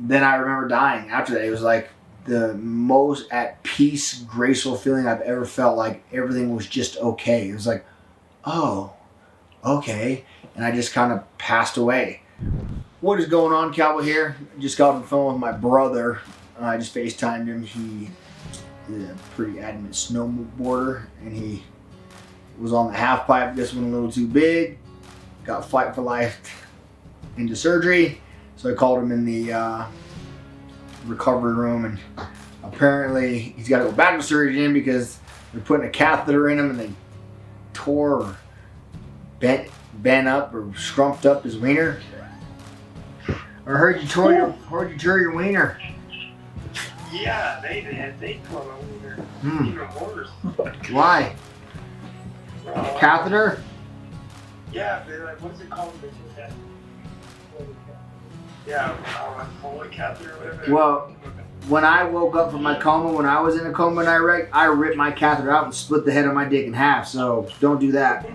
then I remember dying after that. It was like the most at peace, graceful feeling I've ever felt. Like everything was just okay. It was like, oh, okay. And I just kind of passed away. What is going on, Cowboy here? Just got on the phone with my brother. I just FaceTimed him. He is a pretty adamant snowboarder, and he was on the half pipe. This one a little too big. Got Fight for Life into surgery. So I called him in the recovery room, and apparently he's got to go back to surgery again because they're putting a catheter in him, and they tore or bent up or scrumped up his wiener. I heard you tore your wiener. Yeah, they tore my wiener. Even worse. Why? Catheter? Yeah, they're like, what's it called? Yeah, Foley catheter or whatever. Well, when I woke up from my coma, when I was in a coma and I ripped my catheter out and split the head of my dick in half, so don't do that.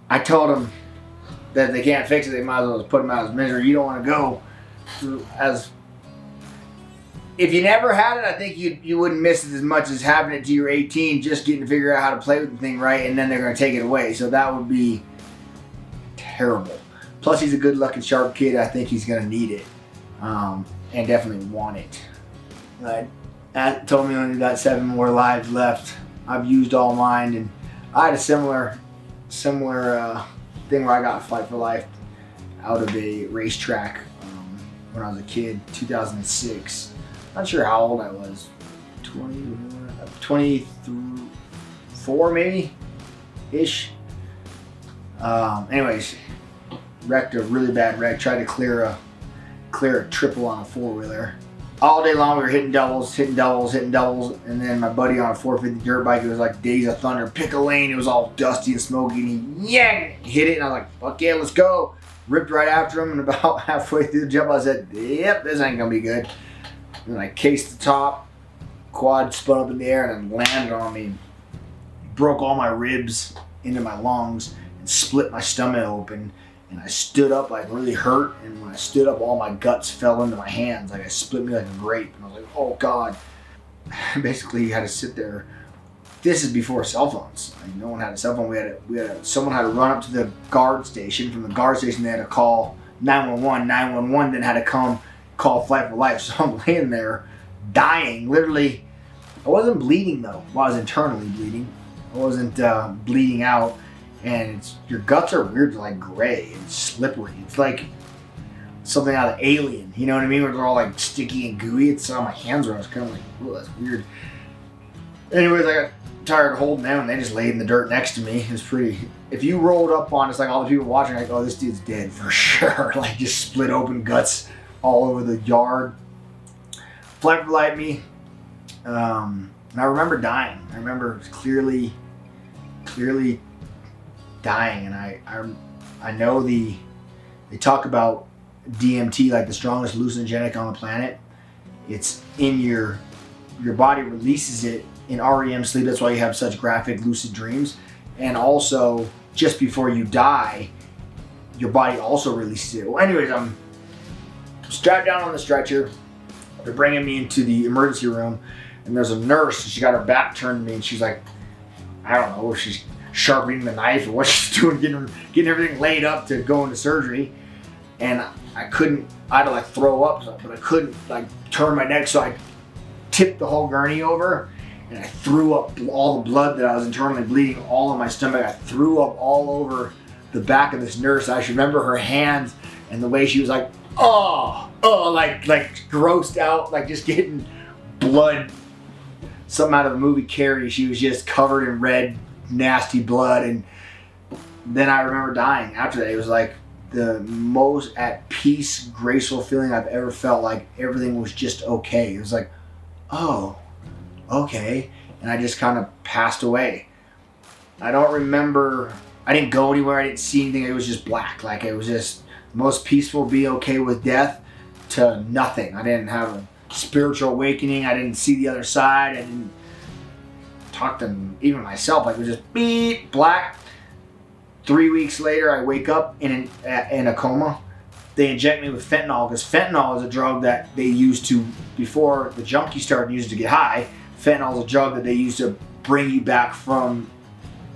I told them that they can't fix it, they might as well just put them out of his misery. You don't want to go through as... If you never had it, I think you wouldn't miss it as much as having it to your 18, just getting to figure out how to play with the thing right, and then they're going to take it away. So that would be terrible. Plus, he's a good-looking, sharp kid. I think he's going to need it, and definitely want it. That told me I only got 7 more lives left. I've used all mine, and I had a similar thing where I got Fight for Life out of a racetrack when I was a kid, 2006. Not sure how old I was, 24 maybe, ish. Anyways, wrecked a really bad wreck. Tried to clear a triple on a 4-wheeler. All day long we were hitting doubles, and then my buddy on a 450 dirt bike, it was like Days of Thunder, pick a lane. It was all dusty and smoky, and he hit it, and I was like, fuck yeah, let's go. Ripped right after him, and about halfway through the jump, I said, yep, this ain't gonna be good. And then I cased the top, quad spun up in the air, and then landed on me. Broke all my ribs into my lungs and split my stomach open. And I stood up like really hurt, and when I stood up, all my guts fell into my hands. Like I split me like a grape, and I was like, oh God. Basically, you had to sit there. This is before cell phones. Like, no one had a cell phone. Someone had to run up to the guard station. From the guard station, they had to call 911. 911 then had to come call Fight for Life. So I'm laying there dying. Literally, I wasn't bleeding though. Well, I was internally bleeding. I wasn't bleeding out. And your guts are weird, like gray and slippery. It's like something out of Alien. You know what I mean? Where they're all like sticky and gooey. It's on my hands where I was kind of like, oh, that's weird. Anyways, I got tired of holding them, and they just laid in the dirt next to me. It was pretty... If you rolled up on us, like all the people watching, like, oh, this dude's dead for sure. Like just split open guts all over the yard. Fight for Life me. And I remember dying. I remember clearly dying, and I know they talk about DMT like the strongest hallucinogenic on the planet. It's in your body releases it in REM sleep. That's why you have such graphic lucid dreams. And also just before you die, your body also releases it. Well, anyways, I'm strapped down on the stretcher. They're bringing me into the emergency room, and there's a nurse, and she got her back turned to me, and she's like, I don't know if she's sharpening the knife or what she's doing, getting everything laid up to go into surgery. And I had to like throw up, but I couldn't like turn my neck, so I tipped the whole gurney over, and I threw up all the blood that I was internally bleeding all in my stomach. I threw up all over the back of this nurse. I should remember her hands and the way she was like, like grossed out, like just getting blood, something out of the movie Carrie. She was just covered in red, nasty blood. And then I remember dying after that. It was like the most at peace, graceful feeling I've ever felt. Like everything was just okay. It was like, oh, okay. And I just kind of passed away. I don't remember, I didn't go anywhere, I didn't see anything. It was just black. Like it was just the most peaceful, be okay with death to nothing. I didn't have a spiritual awakening. I didn't see the other side. I didn't talk to even myself. Like it was just beep, black. 3 weeks later, I wake up in a coma, they inject me with fentanyl, because fentanyl is a drug that they used to, before the junkies started using to get high, fentanyl is a drug that they use to bring you back from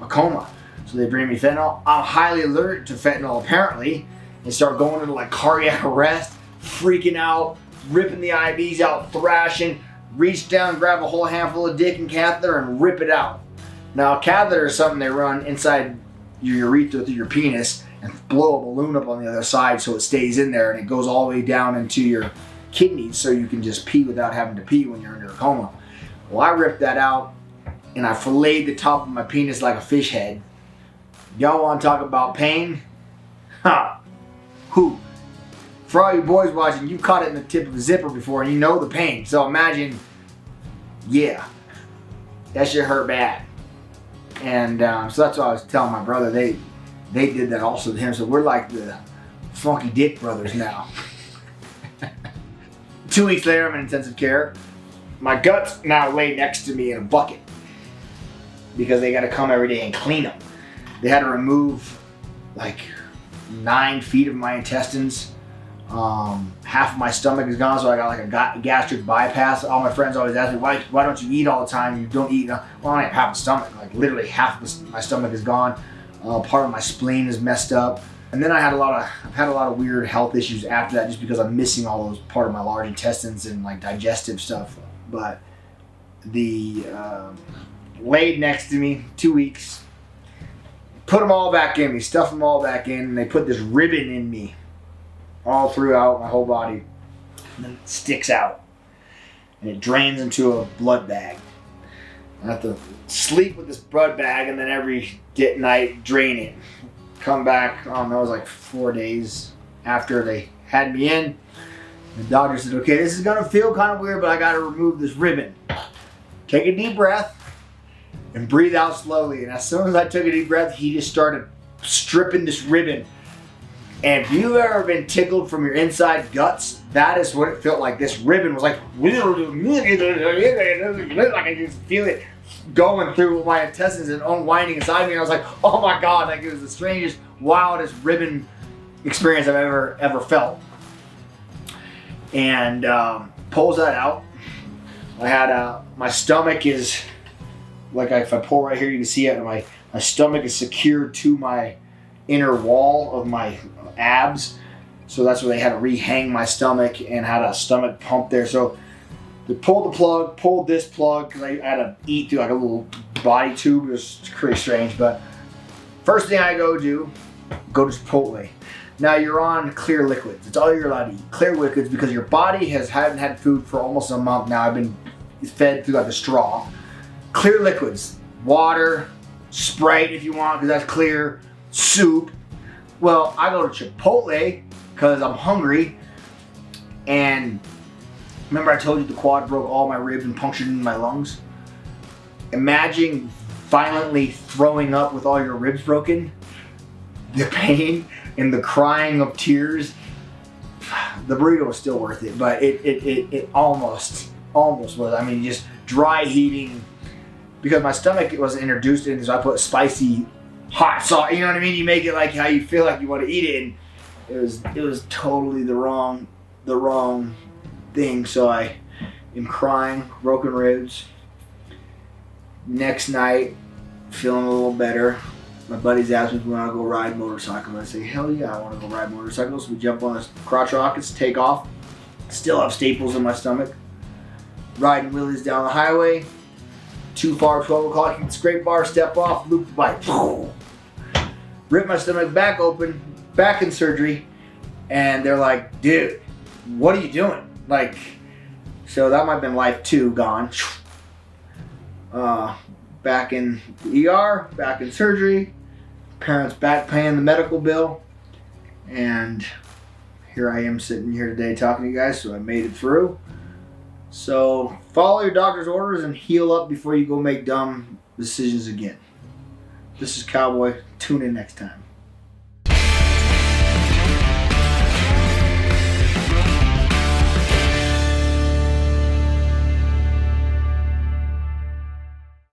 a coma. So they bring me fentanyl. I'm highly allergic to fentanyl apparently, and start going into like cardiac arrest, freaking out, ripping the IVs out, thrashing, reach down, grab a whole handful of dick and catheter and rip it out. Now a catheter is something they run inside your urethra through your penis and blow a balloon up on the other side so it stays in there and it goes all the way down into your kidneys so you can just pee without having to pee when you're under a coma. Well, I ripped that out and I filleted the top of my penis like a fish head. Y'all want to talk about pain? Ha! Who? For all you boys watching, you've caught it in the tip of a zipper before and you know the pain. So imagine, yeah, that shit hurt bad. And so that's what I was telling my brother. They did that also to him. So we're like the Funky Dick Brothers now. 2 weeks later, I'm in intensive care. My guts now lay next to me in a bucket because they got to come every day and clean them. They had to remove like 9 feet of my intestines. Half of my stomach is gone, so I got like a gastric bypass. All my friends always ask me, why don't you eat all the time? You don't eat. Well, I don't have half a stomach. Like literally half of my stomach is gone. Part of my spleen is messed up. And then I've had a lot of weird health issues after that, just because I'm missing all those part of my large intestines and like digestive stuff. But the laid next to me 2 weeks, put them all back in me, stuff them all back in, and they put this ribbon in me all throughout my whole body, and then it sticks out and it drains into a blood bag. I have to sleep with this blood bag and then every night drain it. Come back, I don't know, it was like 4 days after they had me in. The doctor said, okay, this is gonna feel kind of weird, but I gotta remove this ribbon. Take a deep breath and breathe out slowly. And as soon as I took a deep breath, he just started stripping this ribbon. And if you've ever been tickled from your inside guts, that is what it felt like. This ribbon was like, like I just feel it going through my intestines and unwinding inside me. And I was like, oh my God, like it was the strangest, wildest ribbon experience I've ever felt. And pulls that out. I had my stomach is, like if I pull right here, you can see it. My stomach is secured to my inner wall of my abs, so that's where they had to rehang my stomach and had a stomach pump there. So they pulled the plug, pulled this plug because I had to eat through like a little body tube. It was pretty strange. But first thing I go to Chipotle. Now you're on clear liquids. It's all you're allowed to eat. Clear liquids because your body hasn't had food for almost a month now. I've been fed through like a straw. Clear liquids, water, Sprite if you want because that's clear, soup. Well, I go to Chipotle because I'm hungry, and remember I told you the quad broke all my ribs and punctured in my lungs? Imagine violently throwing up with all your ribs broken. The pain and the crying of tears. The burrito was still worth it, but it almost was. I mean, just dry heaving because my stomach wasn't introduced in, so I put spicy hot sauce. You know what I mean? You make it like how you feel like you want to eat it, and it was totally the wrong thing. So I am crying, broken ribs. Next night, feeling a little better. My buddies asked me if we want to go ride motorcycle. And I say, hell yeah, I want to go ride motorcycles. So we jump on the crotch rockets, take off. Still have staples in my stomach. Riding wheelies down the highway. Too far, 12 o'clock, hit the scrape bar, step off, loop the bike. Rip my stomach back open, back in surgery. And they're like, dude, what are you doing? Like, so that might have been life 2 gone. Back in the ER, back in surgery. Parents back paying the medical bill. And here I am sitting here today talking to you guys, so I made it through. So follow your doctor's orders and heal up before you go make dumb decisions again. This is Cowboy. Tune in next time.